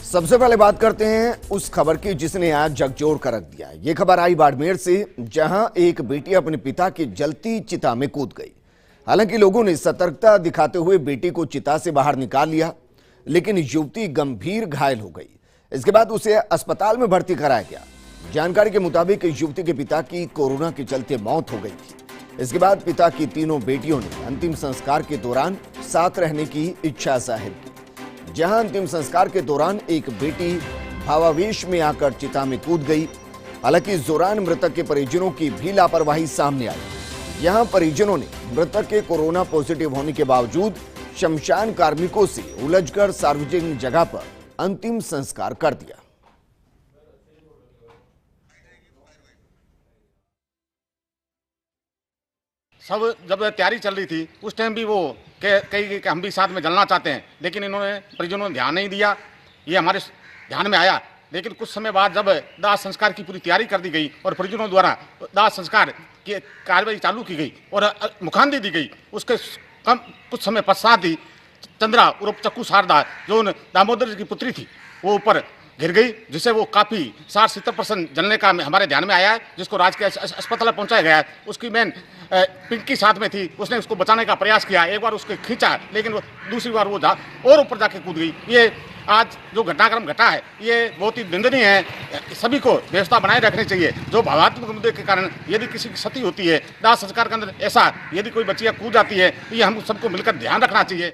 सबसे पहले बात करते हैं उस खबर की जिसने आज झकझोर कर रख दिया। ये खबर आई बाड़मेर से, जहां एक बेटी अपने पिता की जलती चिता में कूद गई। हालांकि लोगों ने सतर्कता दिखाते हुए बेटी को चिता से बाहर निकाल लिया, लेकिन युवती गंभीर घायल हो गई। इसके बाद उसे अस्पताल में भर्ती कराया गया। जानकारी के मुताबिक युवती के पिता की कोरोना के चलते मौत हो गई थी। इसके बाद पिता की तीनों बेटियों ने अंतिम संस्कार के दौरान साथ रहने की इच्छा जाहिर की। जहां अंतिम संस्कार के दौरान एक बेटी भावावेश में आकर चिता में कूद गई। हालांकि इस दौरान मृतक के परिजनों की भी लापरवाही सामने आई। यहां परिजनों ने मृतक के कोरोना पॉजिटिव होने के बावजूद शमशान कार्मिकों से उलझकर सार्वजनिक जगह पर अंतिम संस्कार कर दिया। सब जब तैयारी चल रही थी उस टाइम भी वो कई हम भी साथ में जलना चाहते हैं, लेकिन इन्होंने परिजनों ने ध्यान नहीं दिया। ये हमारे ध्यान में आया, लेकिन कुछ समय बाद जब दाह संस्कार की पूरी तैयारी कर दी गई और परिजनों द्वारा दाह संस्कार की कार्रवाई चालू की गई और मुखांदी दी गई, उसके कुछ समय पश्चात ही चंद्रा उर्फ चक्कू शारदा जो दामोदर जी की पुत्री थी वो ऊपर गिर गई, जिससे वो काफ़ी 60-70% जलने का हमारे ध्यान में आया है, जिसको राजकीय अस्पताल पहुंचाया गया है। उसकी बहन पिंकी साथ में थी, उसने उसको बचाने का प्रयास किया। एक बार उसको खींचा, लेकिन वो दूसरी बार वो और ऊपर जाके कूद गई। ये आज जो घटनाक्रम घटा है ये बहुत ही निंदनीय है। सभी को व्यवस्था बनाए रखनी चाहिए। जो भावात्मक मुद्दे के कारण यदि किसी की क्षति होती है, दाह संस्कार के अंदर ऐसा यदि कोई बच्चियाँ कूद जाती है, ये हम सबको मिलकर ध्यान रखना चाहिए।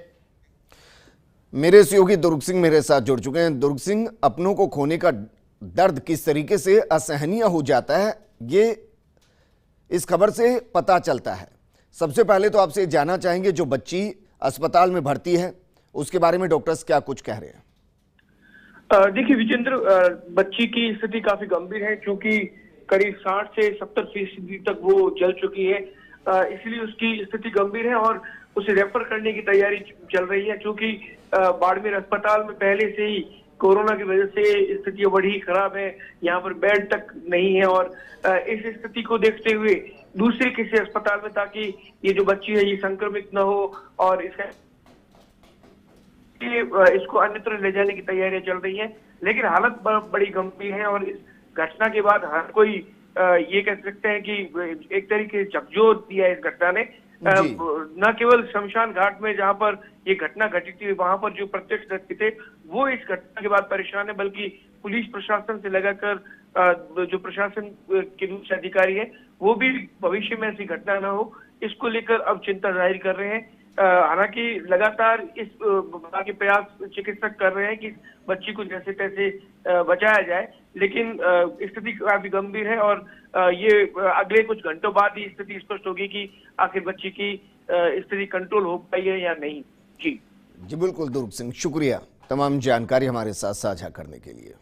मेरे सहयोगी दुर्ग सिंह मेरे साथ जुड़ चुके हैं। दुर्ग सिंह, अपनों को खोने का दर्द किस तरीके से असहनीय हो जाता है, ये इस खबर से पता चलता है। सबसे पहले तो आपसे जानना चाहेंगे, जो बच्ची अस्पताल में भर्ती है उसके बारे में डॉक्टर्स क्या कुछ कह रहे हैं? देखिए विजेंद्र, बच्ची की स्थिति काफी गंभीर है, क्योंकि करीब 60 से 70% तक वो जल चुकी है। इसलिए उसकी स्थिति गंभीर है और उसे रेफर करने की तैयारी चल रही है, क्योंकि बाड़मेर अस्पताल में पहले से ही कोरोना की वजह से स्थिति बड़ी खराब है। यहाँ पर बेड तक नहीं है और इस स्थिति को देखते हुए दूसरे किसी अस्पताल में, ताकि ये जो बच्ची है ये संक्रमित न हो और इसको अन्यत्र ले जाने की तैयारियां चल रही हैं। लेकिन हालत बड़ी गंभीर है और इस घटना के बाद हर कोई ये कह सकते हैं कि एक तरीके से झकझोर दिया इस घटना ने। न केवल शमशान घाट में जहां पर ये घटना घटी थी, वहां पर जो प्रत्यक्षदर्शी थे वो इस घटना के बाद परेशान है, बल्कि पुलिस प्रशासन से लगाकर जो प्रशासन के दूसरे अधिकारी है वो भी भविष्य में ऐसी घटना न हो इसको लेकर अब चिंता जाहिर कर रहे हैं। हालांकि लगातार इस के प्रयास चिकित्सक कर रहे हैं कि बच्ची को जैसे तैसे बचाया जाए, लेकिन स्थिति काफी गंभीर है और ये अगले कुछ घंटों बाद ही स्थिति स्पष्ट होगी कि आखिर बच्ची की स्थिति कंट्रोल हो पाई है या नहीं। जी बिल्कुल दुर्ग सिंह, शुक्रिया तमाम जानकारी हमारे साथ साझा करने के लिए।